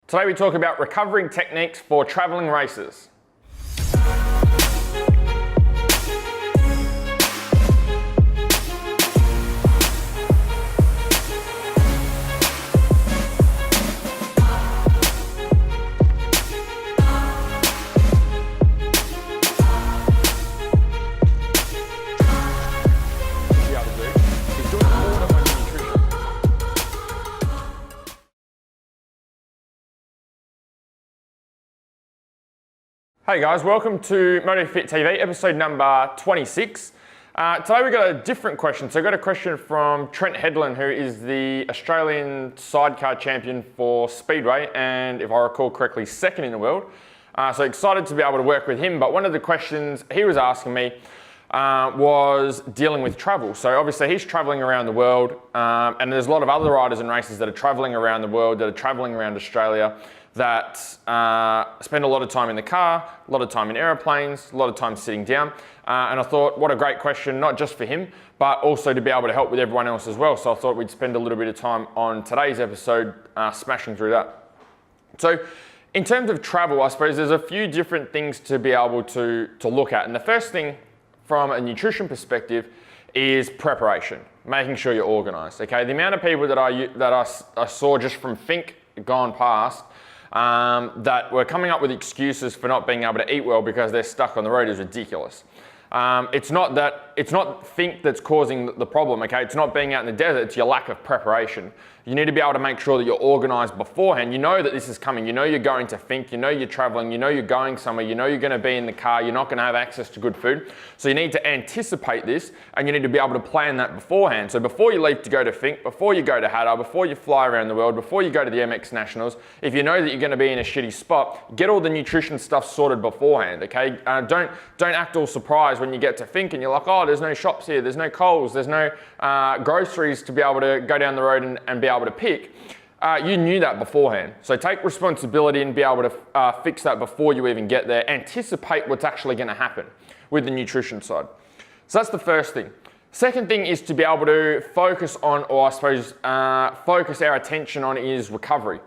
Today we talk about recovering techniques for traveling races. Hey guys, welcome to MotoFit TV, episode number 26. Today we've got a different question. So I've got a question from Trent Hedlund, who is the Australian sidecar champion for Speedway, and if I recall correctly, second in the world. So excited to be able to work with him, but one of the questions he was asking me was dealing with travel. So obviously he's traveling around the world, and there's a lot of other riders and racers that are traveling around the world, that are traveling around Australia, that spend a lot of time in the car, a lot of time in aeroplanes, a lot of time sitting down. And I thought, what a great question, not just for him, but also to be able to help with everyone else as well. So I thought we'd spend a little bit of time on today's episode smashing through that. So in terms of travel, I suppose there's a few different things to be able to look at. And the first thing from a nutrition perspective is preparation, making sure you're organized. Okay, the amount of people that I saw just from Think gone past, that were coming up with excuses for not being able to eat well because they're stuck on the road is ridiculous. It's not Think that's causing the problem, okay? It's not being out in the desert, it's your lack of preparation. You need to be able to make sure that you're organized beforehand. You know that this is coming, you know you're going to Think, you know you're traveling, you know you're going somewhere, you know you're gonna be in the car, you're not gonna have access to good food. So you need to anticipate this, and you need to be able to plan that beforehand. So before you leave to go to Think, before you go to Hatta, before you fly around the world, before you go to the MX Nationals, if you know that you're gonna be in a shitty spot, get all the nutrition stuff sorted beforehand, okay? Don't act all surprised when you get to Think and you're like, oh, there's no shops here, there's no Coles, there's no groceries to be able to go down the road and be able to pick. You knew that beforehand. So take responsibility and be able to fix that before you even get there. Anticipate what's actually going to happen with the nutrition side. So that's the first thing. Second thing is to be able to focus on, or I suppose focus our attention on, is recovery.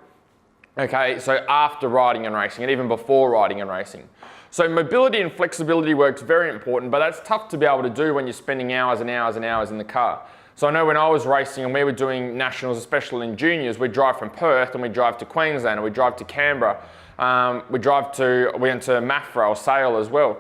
Okay, so after riding and racing, and even before riding and racing. So mobility and flexibility work's very important, but that's tough to be able to do when you're spending hours and hours and hours in the car. So I know when I was racing and we were doing nationals, especially in juniors, we'd drive from Perth and we'd drive to Queensland, or we'd drive to Canberra. We went to Maffra or Sale as well.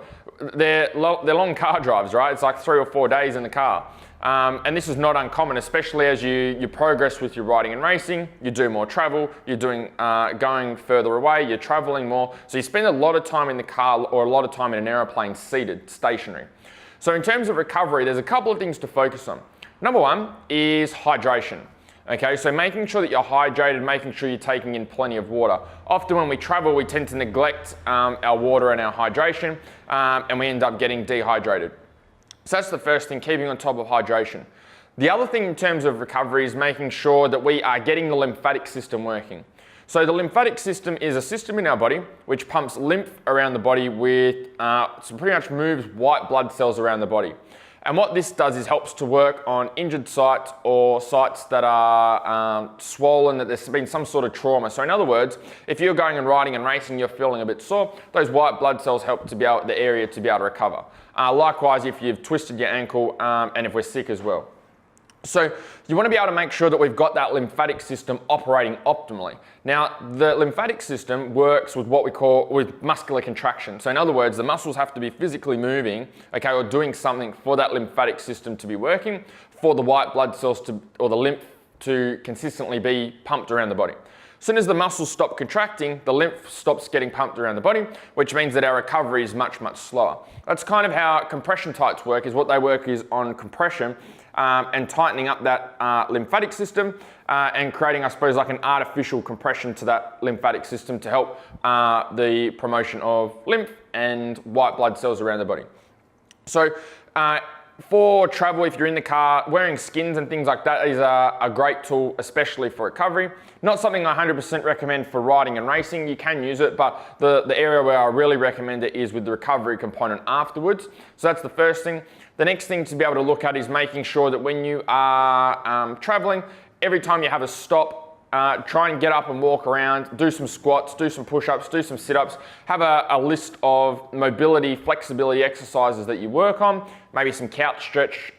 They're long car drives, right? It's like 3 or 4 days in the car. And this is not uncommon, especially as you progress with your riding and racing, you do more travel, you're going further away, you're traveling more. So you spend a lot of time in the car or a lot of time in an aeroplane seated, stationary. So in terms of recovery, there's a couple of things to focus on. Number one is hydration. Okay, so making sure that you're hydrated, making sure you're taking in plenty of water. Often when we travel, we tend to neglect our water and our hydration, and we end up getting dehydrated. So that's the first thing, keeping on top of hydration. The other thing in terms of recovery is making sure that we are getting the lymphatic system working. So the lymphatic system is a system in our body which pumps lymph around the body with, so pretty much moves white blood cells around the body. And what this does is helps to work on injured sites or sites that are swollen, that there's been some sort of trauma. So in other words, if you're going and riding and racing, you're feeling a bit sore, those white blood cells help to the area to be able to recover. Likewise, if you've twisted your ankle and if we're sick as well. So you want to be able to make sure that we've got that lymphatic system operating optimally. Now, the lymphatic system works with what we call with muscular contraction. So in other words, the muscles have to be physically moving, okay, or doing something for that lymphatic system to be working, for the white blood cells or the lymph to consistently be pumped around the body. As soon as the muscles stop contracting, the lymph stops getting pumped around the body, which means that our recovery is much, much slower. That's kind of how compression tights work, is what they work is on compression and tightening up that lymphatic system and creating, I suppose, like an artificial compression to that lymphatic system to help the promotion of lymph and white blood cells around the body. So for travel, if you're in the car, wearing skins and things like that is a great tool, especially for recovery. Not something I 100% recommend for riding and racing. You can use it, but the area where I really recommend it is with the recovery component afterwards. So that's the first thing. The next thing to be able to look at is making sure that when you are traveling, every time you have a stop try and get up and walk around, do some squats, do some push-ups, do some sit-ups, have a list of mobility, flexibility exercises that you work on, maybe some couch stretch,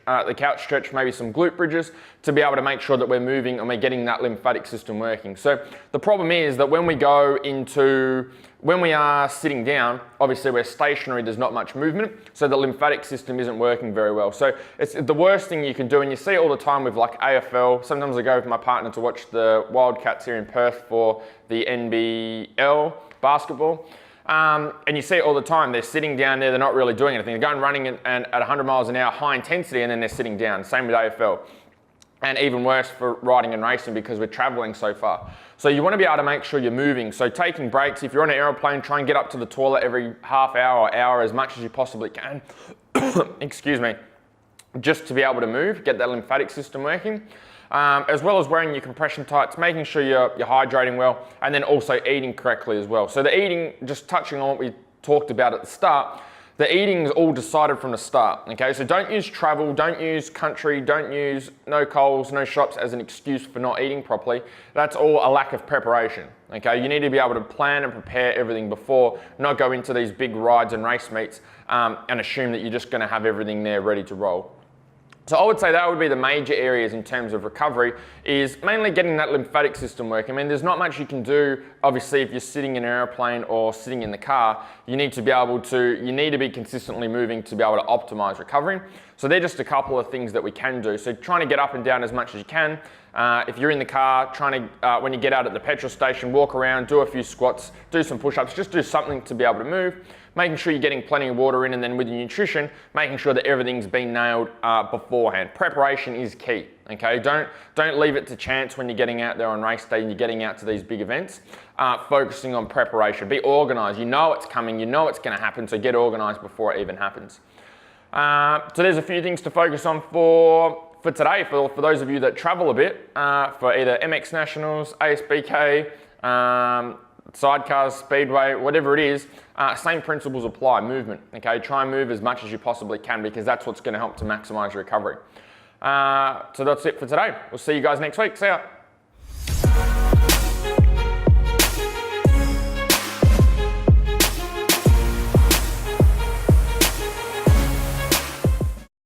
maybe some glute bridges, to be able to make sure that we're moving and we're getting that lymphatic system working. So the problem is that when we are sitting down, obviously we're stationary, there's not much movement, so the lymphatic system isn't working very well. So it's the worst thing you can do, and you see it all the time with like AFL. Sometimes I go with my partner to watch the Wildcats here in Perth for the NBL basketball. And you see it all the time. They're sitting down there, they're not really doing anything. They're going running at 100 miles an hour, high intensity, and then they're sitting down. Same with AFL. And even worse for riding and racing because we're traveling so far. So you want to be able to make sure you're moving. So taking breaks, if you're on an aeroplane, try and get up to the toilet every half hour or hour as much as you possibly can. Excuse me. Just to be able to move, get that lymphatic system working. As well as wearing your compression tights, making sure you're hydrating well, and then also eating correctly as well. So the eating, just touching on what we talked about at the start, the eating is all decided from the start, okay? So don't use travel, don't use country, don't use no Coles, no shops as an excuse for not eating properly. That's all a lack of preparation, okay? You need to be able to plan and prepare everything before, not go into these big rides and race meets and assume that you're just gonna have everything there ready to roll. So I would say that would be the major areas in terms of recovery, is mainly getting that lymphatic system working. I mean, there's not much you can do, obviously, if you're sitting in an airplane or sitting in the car. You need to be consistently moving to be able to optimize recovery. So they're just a couple of things that we can do. So trying to get up and down as much as you can. If you're in the car, when you get out at the petrol station, walk around, do a few squats, do some push-ups, just do something to be able to move. Making sure you're getting plenty of water in, and then with your nutrition, making sure that everything's been nailed beforehand. Preparation is key, okay? Don't leave it to chance when you're getting out there on race day and you're getting out to these big events. Focusing on preparation. Be organized. You know it's coming, you know it's gonna happen, so get organized before it even happens. So there's a few things to focus on for today, for those of you that travel a bit, for either MX Nationals, ASBK, sidecars, speedway, whatever it is, same principles apply, movement, okay? Try and move as much as you possibly can, because that's what's gonna help to maximize your recovery. So that's it for today. We'll see you guys next week. See ya.